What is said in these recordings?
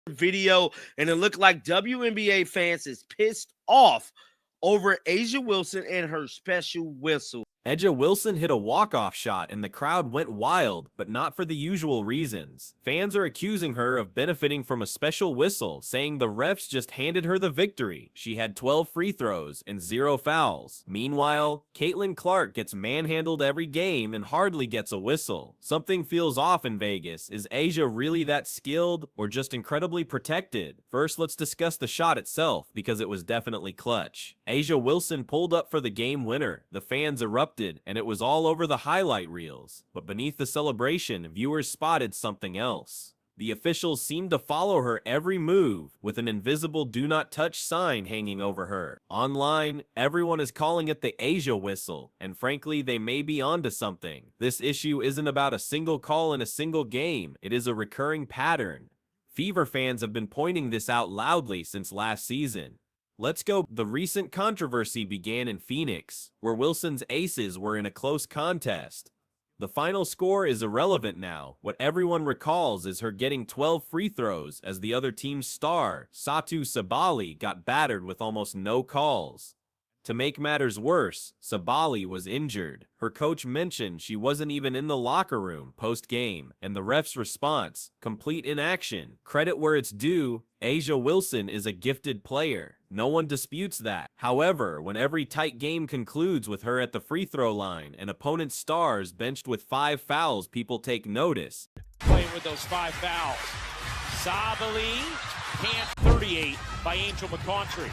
video, and it looked like WNBA fans is pissed off over Asia Wilson and her special whistle. Edja Wilson hit a walk-off shot and the crowd went wild, but not for the usual reasons. Fans are accusing her of benefiting from a special whistle, saying the refs just handed her the victory. She had 12 free throws and 0 fouls. Meanwhile, Caitlin Clark gets manhandled every game and hardly gets a whistle. Something feels off in Vegas. Is Asia really that skilled or just incredibly protected? First, let's discuss the shot itself, because it was definitely clutch. Asia Wilson pulled up for the game winner. The fans erupted, and it was all over the highlight reels. But beneath the celebration, viewers spotted something else. The officials seemed to follow her every move, with an invisible "do not touch" sign hanging over her. Online, everyone is calling it the Asia whistle, and frankly, they may be onto something. This issue isn't about a single call in a single game, it is a recurring pattern. Fever fans have been pointing this out loudly since last season. Let's go. The recent controversy began in Phoenix, where Wilson's aces were in a close contest. The final score is irrelevant now. What everyone recalls is her getting 12 free throws as the other team's star, Satu Sabali, got battered with almost no calls. To make matters worse, Sabali was injured. Her coach mentioned she wasn't even in the locker room post-game, and the ref's response, complete inaction. Credit where it's due, Asia Wilson is a gifted player. No one disputes that. However, when every tight game concludes with her at the free throw line and opponent stars benched with 5 fouls, people take notice. Playing with those 5 fouls. Sabali, can't 38 by Angel McContry.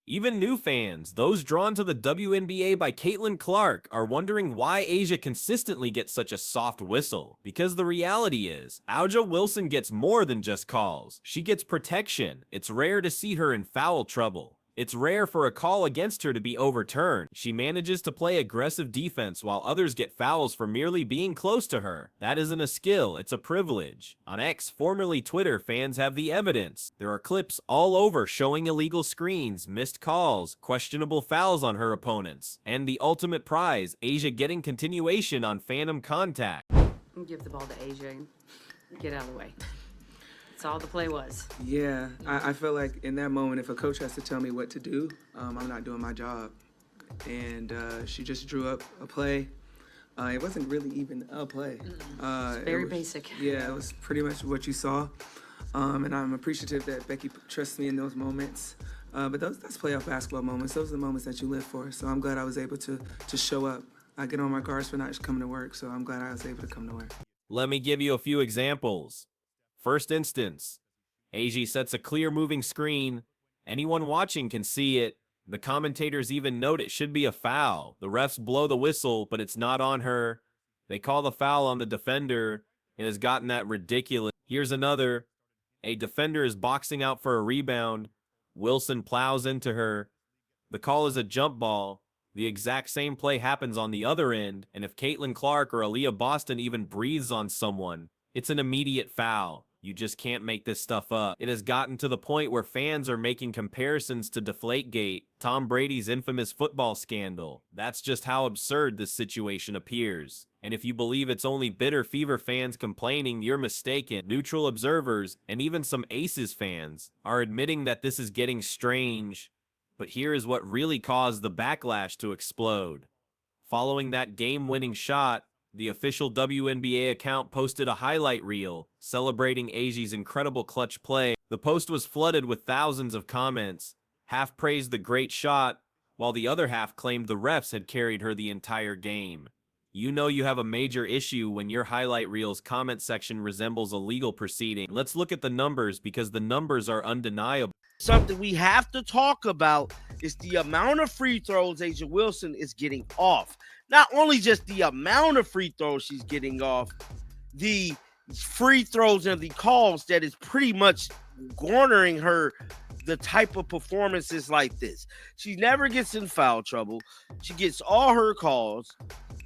Even new fans, those drawn to the WNBA by Caitlin Clark, are wondering why Asia consistently gets such a soft whistle. Because the reality is, Asia Wilson gets more than just calls. She gets protection. It's rare to see her in foul trouble. It's rare for a call against her to be overturned. She manages to play aggressive defense while others get fouls for merely being close to her. That isn't a skill, it's a privilege. On X, formerly Twitter, fans have the evidence. There are clips all over showing illegal screens, missed calls, questionable fouls on her opponents, and the ultimate prize, Asia getting continuation on phantom contact. Give the ball to Asia and get out of the way. That's all the play was. Yeah, I feel like in that moment, if a coach has to tell me what to do, I'm not doing my job. And she just drew up a play. It wasn't really even a play. It's very basic. Yeah, it was pretty much what you saw. And I'm appreciative that Becky trusts me in those moments. But that's playoff basketball moments. Those are the moments that you live for. So I'm glad I was able to show up. I get on my guards for not coming to work, so I'm glad I was able to come to work. Let me give you a few examples. First instance, Asia sets a clear moving screen. Anyone watching can see it. The commentators even note it should be a foul. The refs blow the whistle, but it's not on her. They call the foul on the defender. It has gotten that ridiculous. Here's another. A defender is boxing out for a rebound. Wilson plows into her. The call is a jump ball. The exact same play happens on the other end, and if Caitlin Clark or Aaliyah Boston even breathes on someone, it's an immediate foul. You just can't make this stuff up. It has gotten to the point where fans are making comparisons to Deflategate, Tom Brady's infamous football scandal. That's just how absurd this situation appears. And if you believe it's only bitter Fever fans complaining, you're mistaken. Neutral observers, and even some Aces fans, are admitting that this is getting strange. But here is what really caused the backlash to explode. Following that game-winning shot, the official WNBA account posted a highlight reel celebrating Asia's incredible clutch play. The post was flooded with thousands of comments. Half praised the great shot, while the other half claimed the refs had carried her the entire game. You know you have a major issue when your highlight reel's comment section resembles a legal proceeding. Let's look at the numbers, because the numbers are undeniable. Something we have to talk about is the amount of free throws Asia Wilson is getting off. Not only just the amount of free throws she's getting off, the free throws and the calls that is pretty much garnering her the type of performances like this. She never gets in foul trouble. She gets all her calls.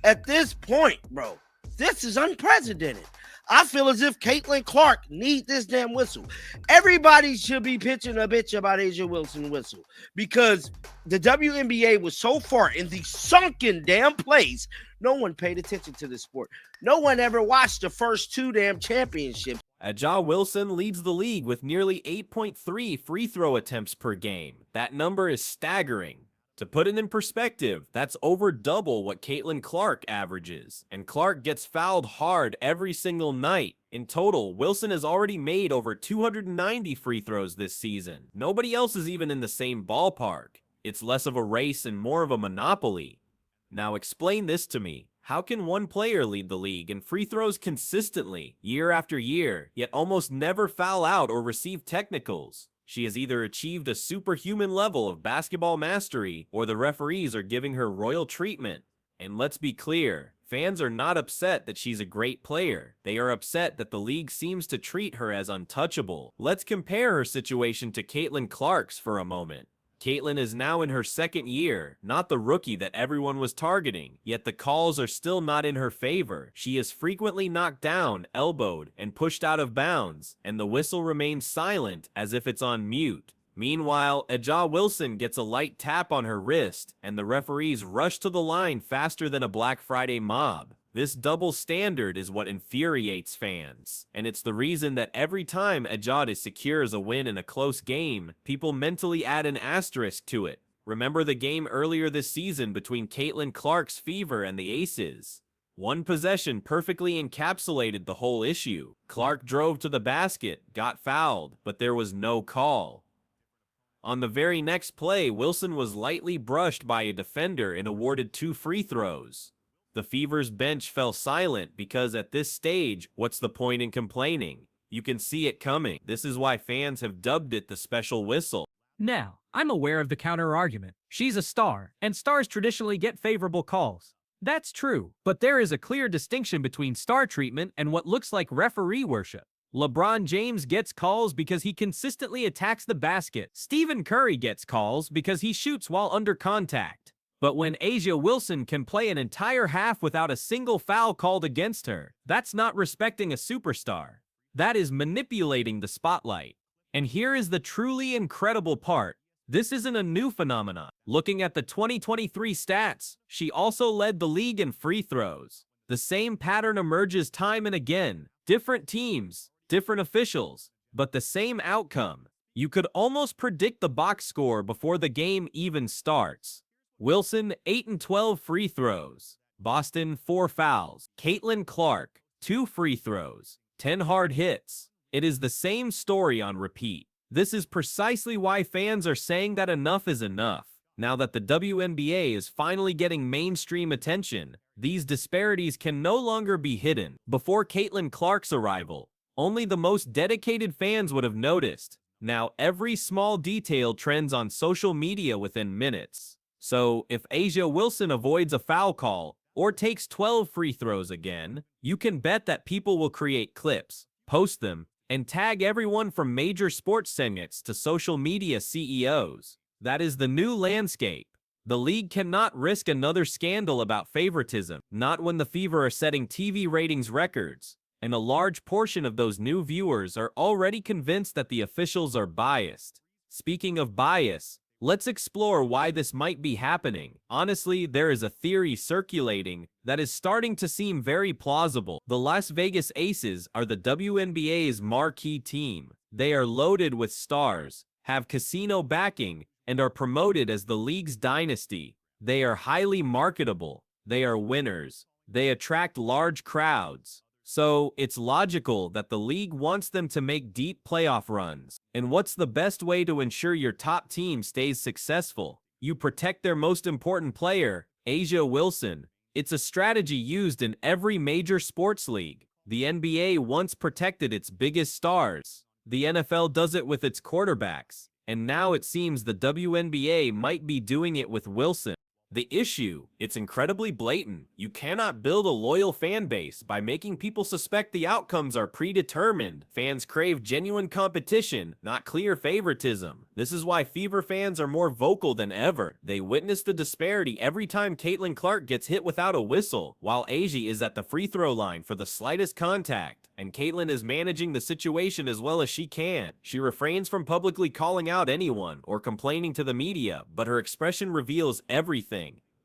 At this point, bro, this is unprecedented. I feel as if Caitlin Clark needs this damn whistle. Everybody should be pitching a bitch about Asia Wilson whistle, because the WNBA was so far in the sunken damn place, no one paid attention to the sport. No one ever watched the first 2 damn championships. Aja Wilson leads the league with nearly 8.3 free throw attempts per game. That number is staggering. To put it in perspective, that's over double what Caitlin Clark averages, and Clark gets fouled hard every single night. In total, Wilson has already made over 290 free throws this season. Nobody else is even in the same ballpark. It's less of a race and more of a monopoly. Now explain this to me. How can one player lead the league in free throws consistently, year after year, yet almost never foul out or receive technicals? She has either achieved a superhuman level of basketball mastery, or the referees are giving her royal treatment. And let's be clear, fans are not upset that she's a great player. They are upset that the league seems to treat her as untouchable. Let's compare her situation to Caitlin Clark's for a moment. Caitlin is now in her second year, not the rookie that everyone was targeting, yet the calls are still not in her favor. She is frequently knocked down, elbowed, and pushed out of bounds, and the whistle remains silent as if it's on mute. Meanwhile, Aja Wilson gets a light tap on her wrist, and the referees rush to the line faster than a Black Friday mob. This double standard is what infuriates fans, and it's the reason that every time Ajad secures a win in a close game, people mentally add an asterisk to it. Remember the game earlier this season between Caitlin Clark's Fever and the Aces? One possession perfectly encapsulated the whole issue. Clark drove to the basket, got fouled, but there was no call. On the very next play, Wilson was lightly brushed by a defender and awarded 2 free throws. The Fever's bench fell silent because at this stage, what's the point in complaining? You can see it coming. This is why fans have dubbed it the special whistle. Now, I'm aware of the counter-argument. She's a star, and stars traditionally get favorable calls. That's true, but there is a clear distinction between star treatment and what looks like referee worship. LeBron James gets calls because he consistently attacks the basket. Stephen Curry gets calls because he shoots while under contact. But when Aja Wilson can play an entire half without a single foul called against her, that's not respecting a superstar. That is manipulating the spotlight. And here is the truly incredible part. This isn't a new phenomenon. Looking at the 2023 stats, she also led the league in free throws. The same pattern emerges time and again. Different teams, different officials, but the same outcome. You could almost predict the box score before the game even starts. Wilson, 8 and 12 free throws. Boston, 4 fouls. Caitlin Clark, 2 free throws. 10 hard hits. It is the same story on repeat. This is precisely why fans are saying that enough is enough. Now that the WNBA is finally getting mainstream attention, these disparities can no longer be hidden. Before Caitlin Clark's arrival, only the most dedicated fans would have noticed. Now every small detail trends on social media within minutes. So, if Aja Wilson avoids a foul call, or takes 12 free throws again, you can bet that people will create clips, post them, and tag everyone from major sports segments to social media CEOs. That is the new landscape. The league cannot risk another scandal about favoritism, not when the Fever are setting TV ratings records, and a large portion of those new viewers are already convinced that the officials are biased. Speaking of bias, let's explore why this might be happening. Honestly, there is a theory circulating that is starting to seem very plausible. The Las Vegas Aces are the WNBA's marquee team. They are loaded with stars, have casino backing, and are promoted as the league's dynasty. They are highly marketable. They are winners. They attract large crowds. So, it's logical that the league wants them to make deep playoff runs. And what's the best way to ensure your top team stays successful? You protect their most important player, Aja Wilson. It's a strategy used in every major sports league. The NBA once protected its biggest stars. The NFL does it with its quarterbacks. And now it seems the WNBA might be doing it with Wilson. The issue, it's incredibly blatant. You cannot build a loyal fan base by making people suspect the outcomes are predetermined. Fans crave genuine competition, not clear favoritism. This is why Fever fans are more vocal than ever. They witness the disparity every time Caitlin Clark gets hit without a whistle, while Aja is at the free throw line for the slightest contact. And Caitlin is managing the situation as well as she can. She refrains from publicly calling out anyone or complaining to the media, but her expression reveals everything.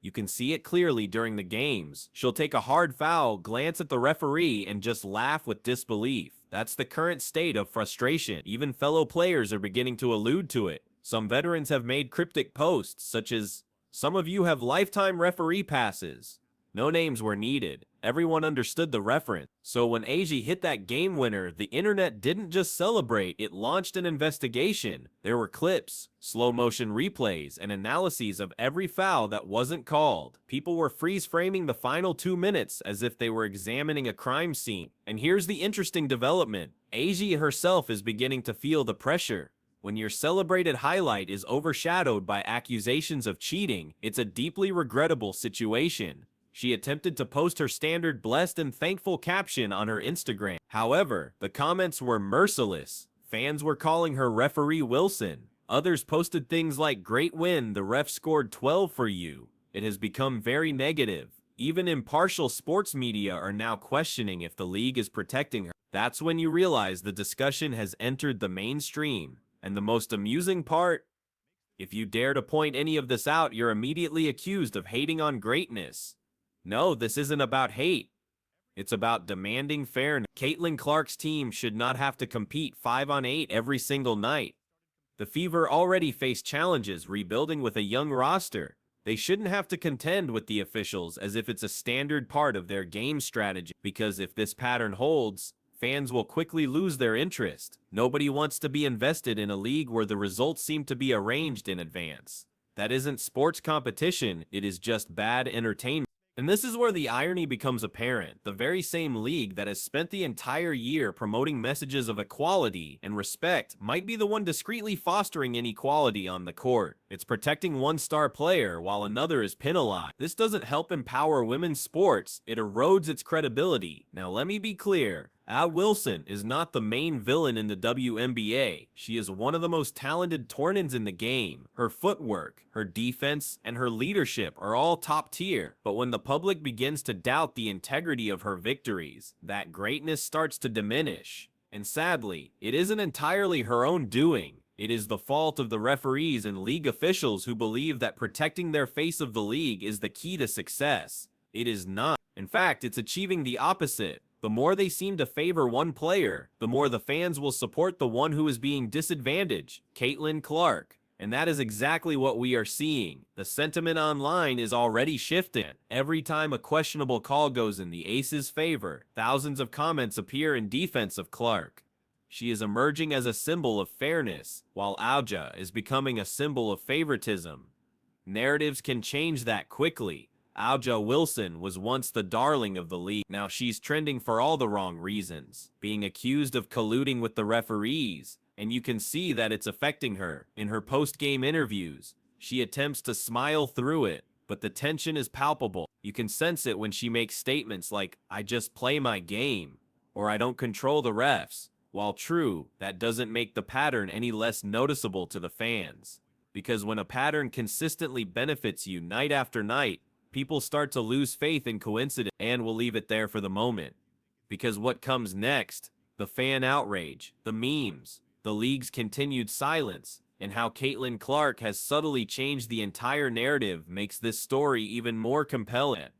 You can see it clearly during the games. She'll take a hard foul, glance at the referee, and just laugh with disbelief. That's the current state of frustration. Even fellow players are beginning to allude to it. Some veterans have made cryptic posts, such as, "Some of you have lifetime referee passes." No names were needed. Everyone understood the reference. So when AJ hit that game winner, the internet didn't just celebrate, it launched an investigation. There were clips, slow motion replays, and analyses of every foul that wasn't called. People were freeze framing the final 2 minutes as if they were examining a crime scene. And here's the interesting development. AJ herself is beginning to feel the pressure. When your celebrated highlight is overshadowed by accusations of cheating, it's a deeply regrettable situation. She attempted to post her standard blessed and thankful caption on her Instagram. However, the comments were merciless. Fans were calling her Referee Wilson. Others posted things like, "Great win, the ref scored 12 for you." It has become very negative. Even impartial sports media are now questioning if the league is protecting her. That's when you realize the discussion has entered the mainstream. And the most amusing part, if you dare to point any of this out, you're immediately accused of hating on greatness. No, this isn't about hate. It's about demanding fairness. Caitlin Clark's team should not have to compete 5-on-8 every single night. The Fever already face challenges rebuilding with a young roster. They shouldn't have to contend with the officials as if it's a standard part of their game strategy, because if this pattern holds, fans will quickly lose their interest. Nobody wants to be invested in a league where the results seem to be arranged in advance. That isn't sports competition, it is just bad entertainment. And this is where the irony becomes apparent. The very same league that has spent the entire year promoting messages of equality and respect might be the one discreetly fostering inequality on the court. It's protecting one star player while another is penalized. This doesn't help empower women's sports, it erodes its credibility. Now let me be clear. Al Wilson is not the main villain in the WNBA. She is one of the most talented Tornans in the game. Her footwork, her defense, and her leadership are all top tier. But when the public begins to doubt the integrity of her victories, that greatness starts to diminish. And sadly, it isn't entirely her own doing. It is the fault of the referees and league officials who believe that protecting their face of the league is the key to success. It is not. In fact, it's achieving the opposite. The more they seem to favor one player, the more the fans will support the one who is being disadvantaged, Caitlin Clark. And that is exactly what we are seeing. The sentiment online is already shifting. Every time a questionable call goes in the Aces' favor, thousands of comments appear in defense of Clark. She is emerging as a symbol of fairness, while Alja is becoming a symbol of favoritism. Narratives can change that quickly. Alja Wilson was once the darling of the league. Now she's trending for all the wrong reasons, being accused of colluding with the referees, and you can see that it's affecting her. In her post-game interviews, she attempts to smile through it, but the tension is palpable. You can sense it when she makes statements like, "I just play my game," or "I don't control the refs." While true, that doesn't make the pattern any less noticeable to the fans. Because when a pattern consistently benefits you night after night, people start to lose faith in coincidence, and we'll leave it there for the moment. Because what comes next, the fan outrage, the memes, the league's continued silence, and how Caitlin Clark has subtly changed the entire narrative makes this story even more compelling.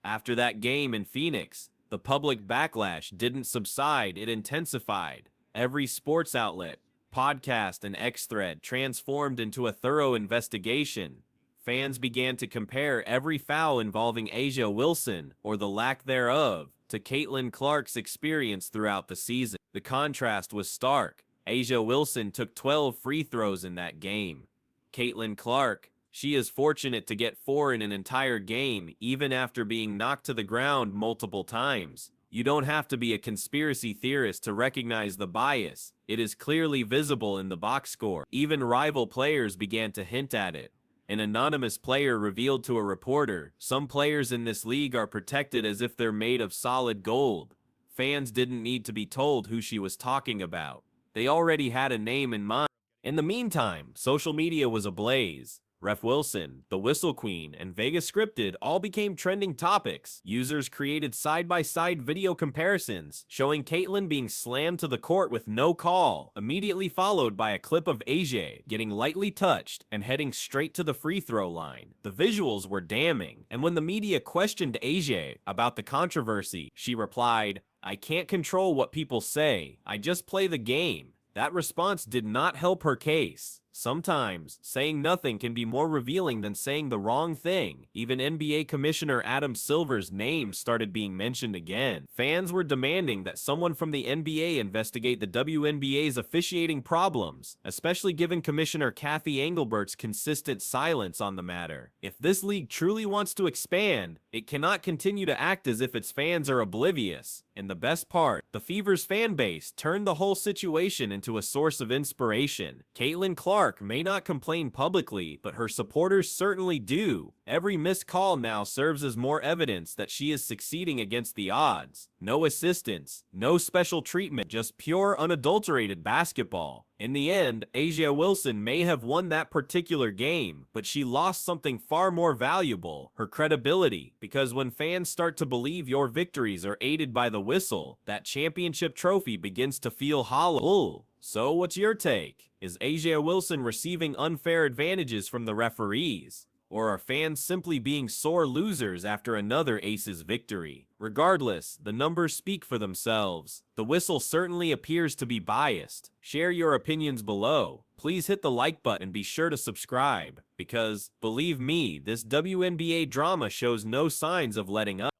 After that game in Phoenix, the public backlash didn't subside, it intensified. Every sports outlet, podcast, and X-thread transformed into a thorough investigation. Fans began to compare every foul involving A'ja Wilson, or the lack thereof, to Caitlin Clark's experience throughout the season. The contrast was stark. A'ja Wilson took 12 free throws in that game. Caitlin Clark, she is fortunate to get 4 in an entire game, even after being knocked to the ground multiple times. You don't have to be a conspiracy theorist to recognize the bias. It is clearly visible in the box score. Even rival players began to hint at it. An anonymous player revealed to a reporter, "Some players in this league are protected as if they're made of solid gold." Fans didn't need to be told who she was talking about. They already had a name in mind. In the meantime, social media was ablaze. Ref Wilson, the Whistle Queen, and Vegas Scripted all became trending topics. Users created side-by-side video comparisons, showing Caitlin being slammed to the court with no call, immediately followed by a clip of A'ja getting lightly touched and heading straight to the free throw line. The visuals were damning, and when the media questioned A'ja about the controversy, she replied, "I can't control what people say. I just play the game." That response did not help her case. Sometimes, saying nothing can be more revealing than saying the wrong thing. Even NBA Commissioner Adam Silver's name started being mentioned again. Fans were demanding that someone from the NBA investigate the WNBA's officiating problems, especially given Commissioner Kathy Engelbert's consistent silence on the matter. If this league truly wants to expand, it cannot continue to act as if its fans are oblivious. And the best part, the Fever's fan base turned the whole situation into a source of inspiration. Caitlin Clark may not complain publicly, but her supporters certainly do. Every missed call now serves as more evidence that she is succeeding against the odds. No assistance, no special treatment, just pure unadulterated basketball. In the end, A'ja Wilson may have won that particular game, but she lost something far more valuable, her credibility, because when fans start to believe your victories are aided by the whistle, that championship trophy begins to feel hollow. So what's your take? Is A'ja Wilson receiving unfair advantages from the referees? Or are fans simply being sore losers after another Aces victory? Regardless, the numbers speak for themselves. The whistle certainly appears to be biased. Share your opinions below. Please hit the like button and be sure to subscribe, because, believe me, this WNBA drama shows no signs of letting up.